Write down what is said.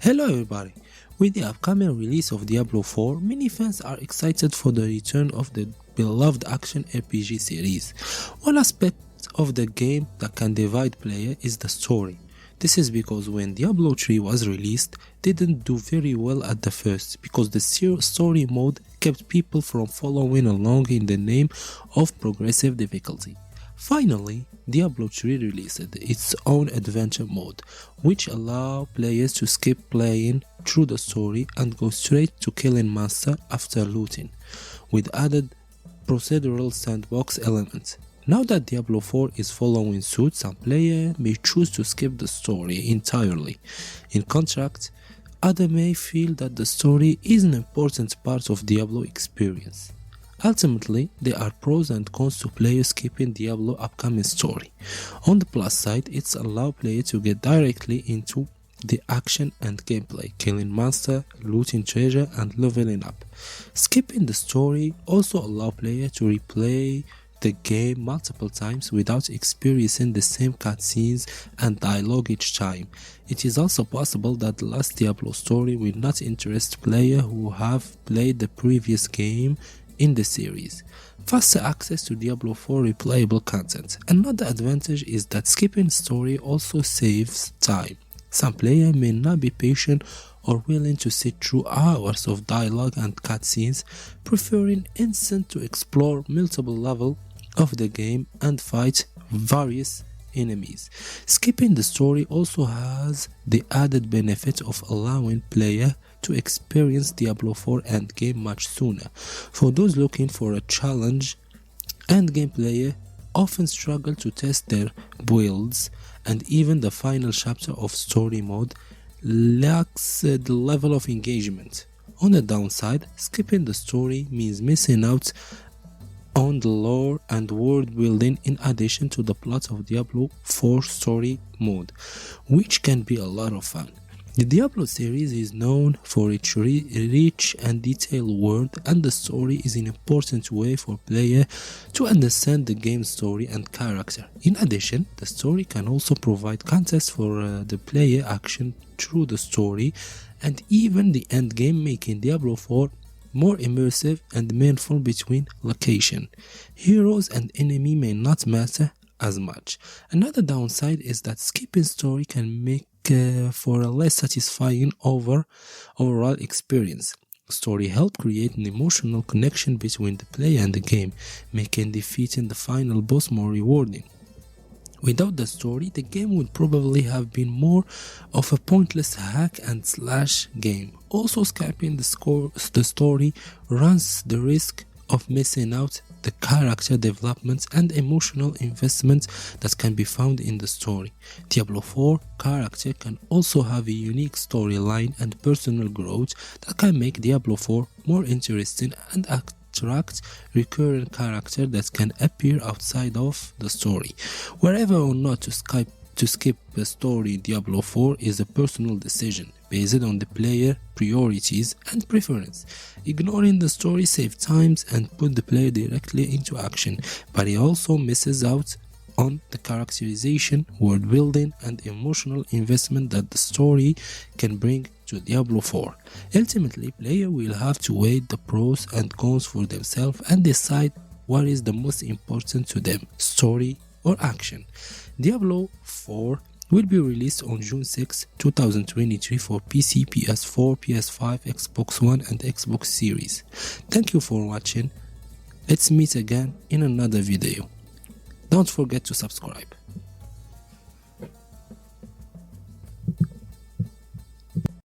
Hello everybody! With the upcoming release of Diablo 4, many fans are excited for the return of the beloved action RPG series. One aspect of the game that can divide players is the story. This is because when Diablo 3 was released, didn't do very well at the first because the story mode kept people from following along in the name of progressive difficulty. Finally, Diablo 3 released its own adventure mode, which allows players to skip playing through the story and go straight to killing monsters after looting, with added procedural sandbox elements. Now that Diablo 4 is following suit, some players may choose to skip the story entirely. In contrast, others may feel that the story is an important part of Diablo experience. Ultimately, there are pros and cons to players skipping Diablo upcoming story. On the plus side, it allows players to get directly into the action and gameplay, killing monsters, looting treasure, and leveling up. Skipping the story also allows players to replay the game multiple times without experiencing the same cutscenes and dialogue each time. It is also possible that the last Diablo story will not interest players who have played the previous game in the series. Faster access to Diablo 4 replayable content. Another advantage is that skipping story also saves time. Some players may not be patient or willing to sit through hours of dialogue and cutscenes, preferring instant to explore multiple levels of the game and fight various enemies. Skipping the story also has the added benefit of allowing players to experience Diablo 4 endgame much sooner. For those looking for a challenge, endgame players often struggle to test their builds, and even the final chapter of story mode lacks the level of engagement. On the downside, skipping the story means missing out on the lore and world building in addition to the plot of Diablo 4 story mode, which can be a lot of fun. The Diablo series is known for its rich and detailed world, and the story is an important way for players to understand the game's story and character. In addition, the story can also provide context for the player action through the story and even the endgame, making Diablo 4 more immersive and meaningful between location. Heroes and enemy may not matter as much. Another downside is that skipping story can make for a less satisfying overall experience. Story help create an emotional connection between the player and the game, making defeating the final boss more rewarding. Without the story, the game would probably have been more of a pointless hack and slash game. Also, skipping the story runs the risk of missing out the character development and emotional investment that can be found in the story. Diablo 4 character can also have a unique storyline and personal growth that can make Diablo 4 more interesting and attract recurrent characters that can appear outside of the story. Whether or not to skip the story in Diablo 4 is a personal decision based on the player priorities and preference. Ignoring the story saves times and put the player directly into action, but it also misses out on the characterization, world building, and emotional investment that the story can bring to Diablo 4. Ultimately, players will have to weigh the pros and cons for themselves and decide what is the most important to them, story or action. Diablo 4 will be released on June 6, 2023 for PC, PS4, PS5, Xbox One and Xbox Series. Thank you for watching. Let's meet again in another video. Don't forget to subscribe.